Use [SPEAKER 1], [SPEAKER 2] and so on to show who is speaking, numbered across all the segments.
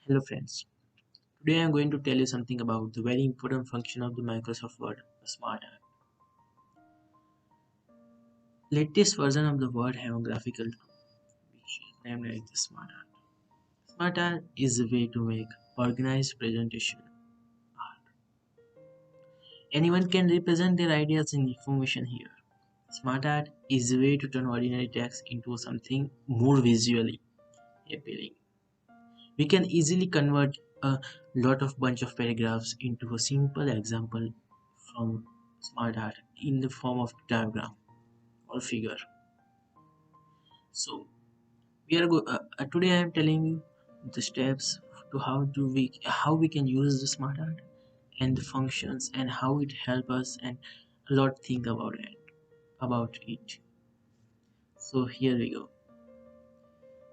[SPEAKER 1] Hello friends. Today I am going to tell you something about the very important function of the Microsoft Word, the Smart Art. Latest version of the Word have a graphical tool, which is named as the Smart Art. Smart Art is a way to make organized presentation art. Anyone can represent their ideas and information here. Smart Art is a way to turn ordinary text into something more visually appealing. We can easily convert a lot of bunch of paragraphs into a simple example from Smart Art in the form of diagram or figure. So today I am telling you the steps to how we can use the Smart Art and the functions and how it help us and a lot think about it. So here we go.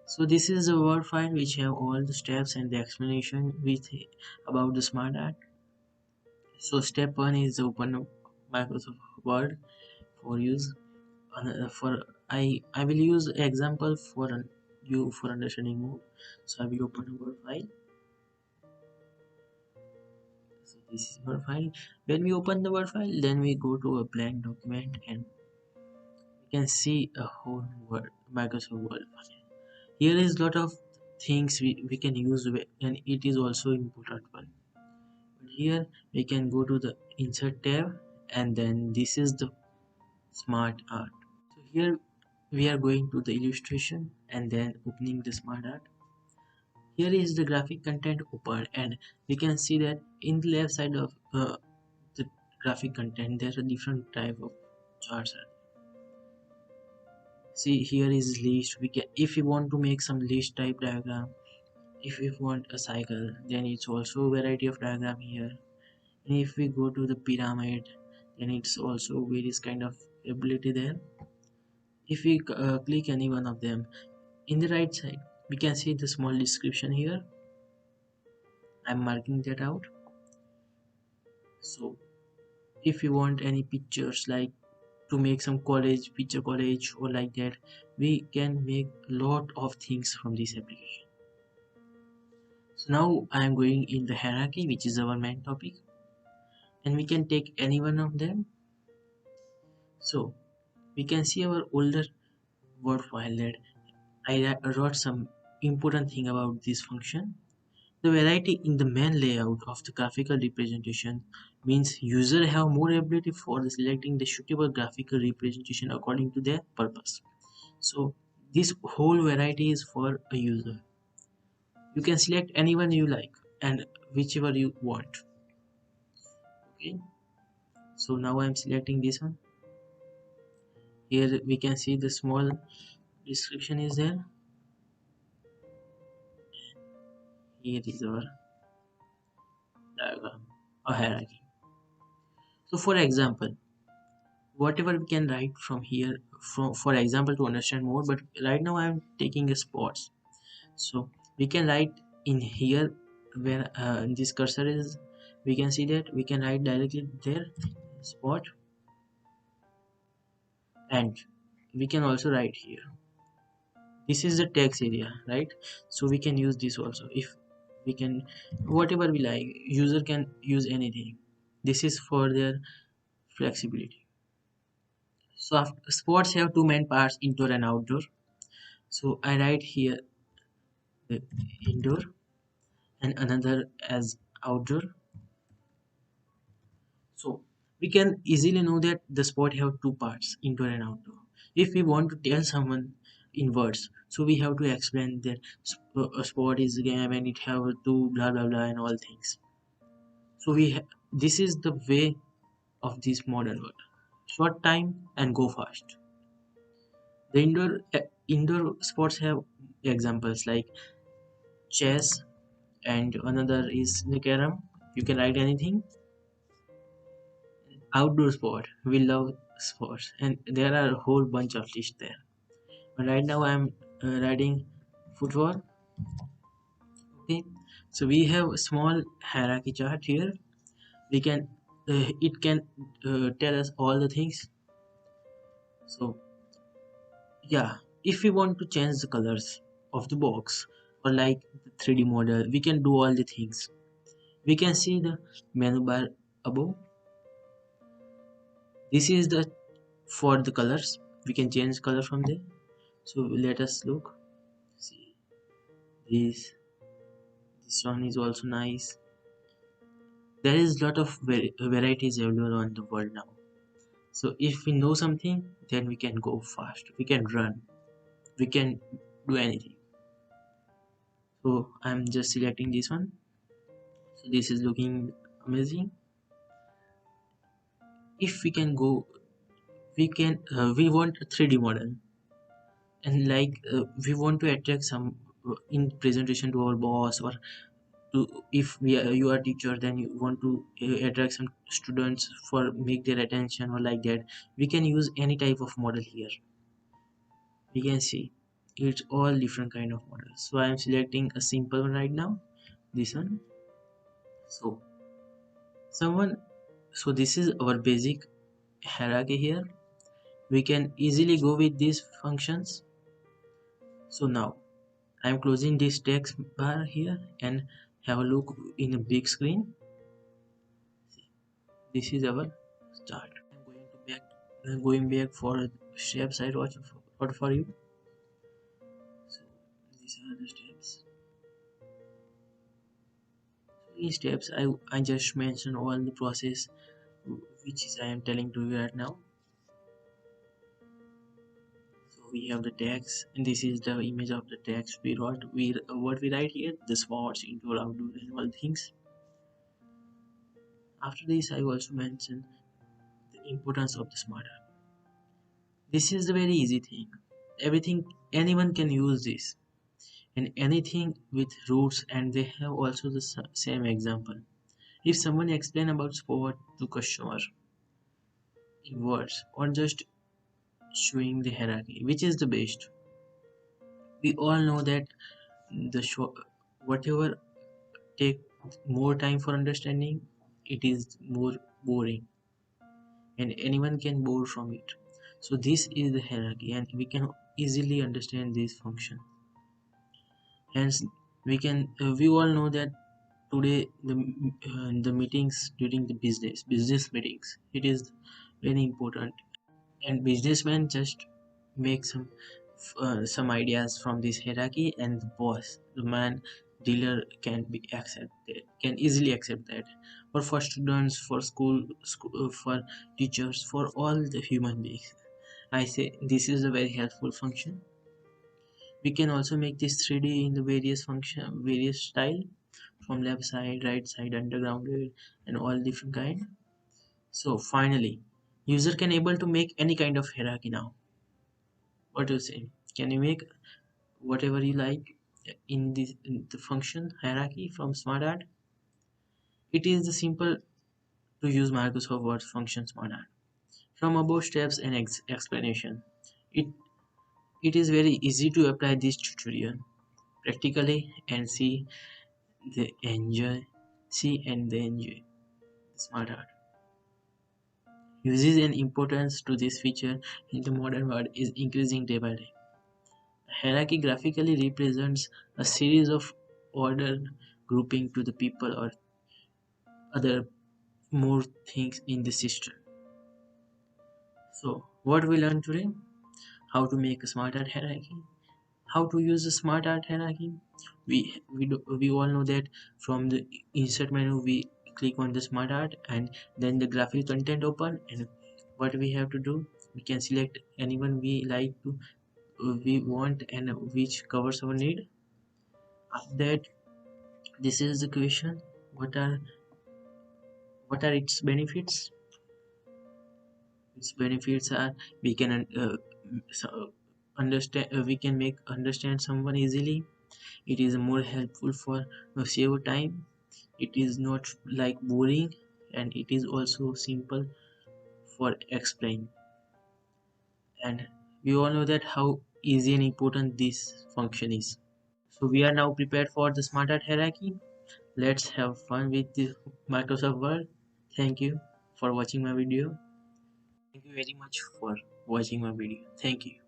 [SPEAKER 1] So this is a Word file which have all the steps and the explanation with about the Smart Art. So step one is open up Microsoft Word for use. For I will use example for you for understanding more. So I will open a Word file. So this is Word file. When we open the Word file, then we go to a blank document and we can see a whole Word Microsoft Word file. Here is lot of things we can use and it is also important one. But here we can go to the insert tab and then this is the Smart Art. So here we are going to the illustration and then opening the Smart Art. Here is the graphic content open and we can see that in the left side of the graphic content there are different type of charts. See here is list. We can if we want to make some list type diagram, if we want a cycle, then it's also a variety of diagram here. And if we go to the pyramid, then it's also various kind of ability there. If we click any one of them, in the right side we can see the small description here. I'm marking that out. So if you want any pictures like to make some college picture college or like that, we can make lot of things from this application. So now I am going in the hierarchy, which is our main topic, and we can take any one of them. So we can see our older Word file that I wrote some important thing about this function. The variety in the main layout of the graphical representation means users have more ability for selecting the suitable graphical representation according to their purpose. So this whole variety is for a user. You can select anyone you like and whichever you want. Okay. So now I'm selecting this one. Here we can see the small description is there. Here is our diagram or hierarchy. So for example, whatever we can write from here for example to understand more, but right now I'm taking a spots. So we can write in here where this cursor is, we can see that we can write directly there spot, and we can also write here. This is the text area, right? So we can use this also. If we can whatever we like, user can use anything. This is for their flexibility. So sports have two main parts, indoor and outdoor. So I write here the indoor and another as outdoor. So we can easily know that the sport have two parts, indoor and outdoor. If we want to tell someone in words, so we have to explain that a sport is a game and it have two blah blah blah and all things. So this is the way of this modern world. Short time and go fast. The indoor sports have examples like chess and another is the carom. You can write anything. Outdoor sport, we love sports and there are a whole bunch of lists there, but right now I'm writing football. Okay, so we have a small hierarchy chart here. We can it can tell us all the things. So yeah, if we want to change the colors of the box or like the 3D model. We can do all the things. We can see the menu bar above. This is the for the colors. We can change color from there. So let us look. See this one is also nice. There is lot of varieties available on the world now. So if we know something, then we can go fast. We can run. We can do anything. So I'm just selecting this one. So this is looking amazing. If we can go, we want a 3D model, and like we want to attract some in presentation to our boss, or to if you are teacher, then you want to attract some students for make their attention or like that. We can use any type of model here. We can see it's all different kind of models. So I am selecting a simple one right now, this one. So someone so this is our basic hierarchy here. We can easily go with these functions. So now I am closing this text bar here and have a look in a big screen. This is our start. I'm going back for steps I wrote for you. So these are the steps. In steps I just mentioned all the process which is I am telling to you right now. So we have the text, and this is the image of the text we wrote. What we write here, the spots, indoor, outdoor, and all things. After this, I also mentioned the importance of the smart art. This is the very easy thing. Everything anyone can use this, and anything with roots, and they have also the same example. If someone explain about sport to customer in words, or just showing the hierarchy, which is the best. We all know that the show, whatever take more time for understanding, it is more boring, and anyone can bore from it. So this is the hierarchy, and we can easily understand this function. Hence we all know that today the meetings during the business meetings, it is very important, and businessmen just make some ideas from this hierarchy, and the boss, the man dealer, can be accepted, can easily accept that. Or for students, for school, for teachers, for all the human beings, I say this is a very helpful function. We can also make this 3D in the various style, from left side, right side, underground, and all different kind. So finally, user can able to make any kind of hierarchy now. What do you say? Can you make whatever you like in the function hierarchy from smart art? It is the simple to use Microsoft Word function smart art. From above steps and explanation, it it is very easy to apply this tutorial practically and see and enjoy smart art. Uses and importance to this feature in the modern world is increasing day by day. Hierarchy graphically represents a series of ordered grouping to the people or other more things in the system. So what we learned today: how to make a smart art hierarchy, how to use a smart art hierarchy. We all know that from the insert menu we click on the smart art, and then the graphic content open, and what we have to do, we can select anyone we like to we want and which covers our need. After that, this is the question: what are its benefits? Its benefits are we can understand we can make understand someone easily. It is more helpful for save time. It is not like boring, and it is also simple for explain. And we all know that how easy and important this function is. So we are now prepared for the smart art hierarchy. Let's have fun with the Microsoft Word. Thank you for watching my video. Thank you very much for watching my video. Thank you.